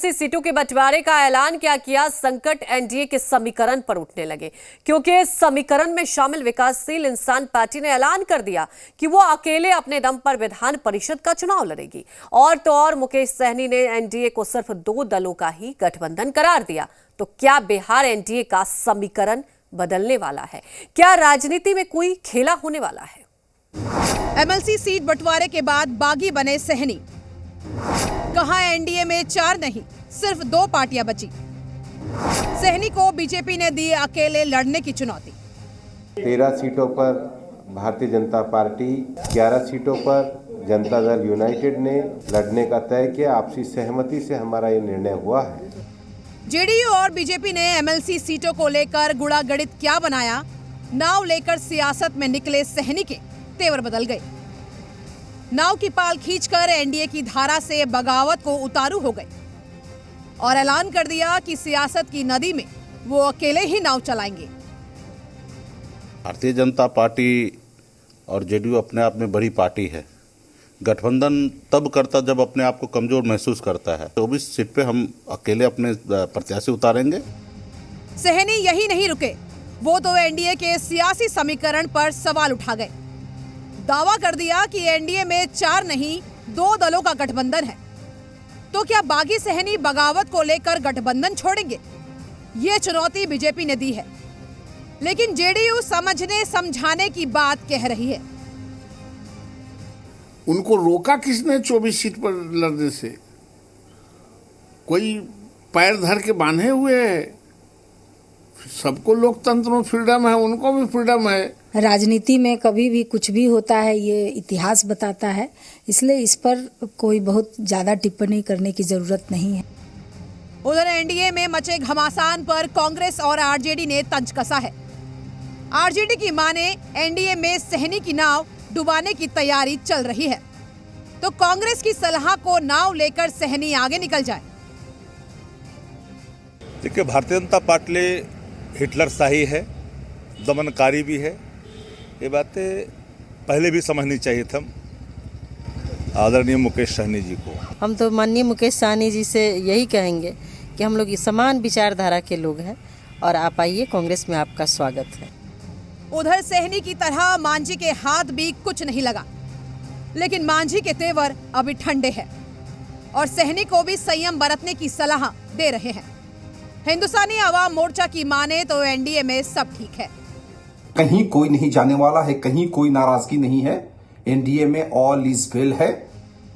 सीटों के बंटवारे का ऐलान क्या किया, संकट एनडीए के समीकरण पर उठने लगे क्योंकि इस समीकरण में शामिल विकासशील इंसान पार्टी ने ऐलान कर दिया कि वो अकेले अपने दम पर विधान परिषद का चुनाव लड़ेगी। और तो और मुकेश सहनी ने एनडीए को सिर्फ 2 दलों का ही गठबंधन करार दिया। तो क्या बिहार एनडीए का समीकरण बदलने वाला है? क्या राजनीति में कोई खेला होने वाला है? एमएलसी सीट बंटवारे के बाद बागी बने सहनी। कहा एनडीए में 4 नहीं सिर्फ 2 पार्टियां बची। सहनी को बीजेपी ने दी अकेले लड़ने की चुनौती। 13 सीटों पर भारतीय जनता पार्टी, 11 सीटों पर जनता दल यूनाइटेड ने लड़ने का तय किया। आपसी सहमति से हमारा ये निर्णय हुआ है। जेडीयू और बीजेपी ने एमएलसी सीटों को लेकर गुड़ा गणित क्या बनाया, नाव लेकर सियासत में निकले सहनी के तेवर बदल गए। नाव की पाल खींचकर एनडीए की धारा से बगावत को उतारू हो गए और ऐलान कर दिया कि सियासत की नदी में वो अकेले ही नाव चलाएंगे। भारतीय जनता पार्टी और जेडीयू अपने आप में बड़ी पार्टी है। गठबंधन तब करता जब अपने आप को कमजोर महसूस करता है। 24 सीट पे हम अकेले अपने प्रत्याशी उतारेंगे। सहनी यही नहीं रुके, वो तो एनडीए के सियासी समीकरण पर सवाल उठा गए। दावा कर दिया कि एनडीए में 4 नहीं 2 दलों का गठबंधन है। तो क्या बागी सहनी बगावत को लेकर गठबंधन छोड़ेंगे? ये चुनौती बीजेपी ने दी है, लेकिन जेडीयू समझने समझाने की बात कह रही है। उनको रोका किसने 24 सीट पर लड़ने से? कोई पैर धर के बांधे हुए है? सबको लोकतंत्र में फ्रीडम है, उनको भी फ्रीडम है। राजनीति में कभी भी कुछ भी होता है, ये इतिहास बताता है, इसलिए इस पर कोई बहुत ज्यादा टिप्पणी करने की जरूरत नहीं है। उधर एनडीए में मचे घमासान पर कांग्रेस और आरजेडी ने तंज कसा है। आरजेडी की माने एनडीए में सहनी की नाव डुबाने की तैयारी चल रही है, तो कांग्रेस की सलाह को नाव लेकर सहनी आगे निकल जाए। देखिए, भारतीय जनता पार्टी हिटलर शाही है, दमनकारी भी है। ये बातें पहले भी समझनी चाहिए था आदरणीय मुकेश सहनी जी को। हम तो माननीय मुकेश सहनी जी से यही कहेंगे कि हम लोग समान विचारधारा के लोग हैं और आप आइए, कांग्रेस में आपका स्वागत है। उधर सहनी की तरह मांझी के हाथ भी कुछ नहीं लगा, लेकिन मांझी के तेवर अभी ठंडे हैं और सहनी को भी संयम बरतने की सलाह दे रहे हैं। हिंदुस्तानी आवाम मोर्चा की माने तो एनडीए में सब ठीक है। कहीं कोई नहीं जाने वाला है, कहीं कोई नाराजगी नहीं है। एनडीए में ऑल इज वेल है।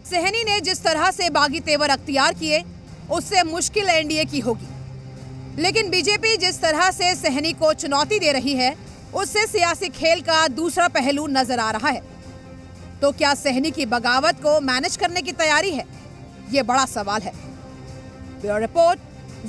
सहनी ने जिस तरह से बागी तेवर अख्तियार किए, उससे मुश्किल एनडीए की होगी। लेकिन बीजेपी जिस तरह से सहनी को चुनौती दे रही है, उससे सियासी खेल का दूसरा पहलू नजर आ रहा है। तो क्या सहनी की बगावत को मैनेज करने की तैयारी है? ये बड़ा सवाल है। Bureau report,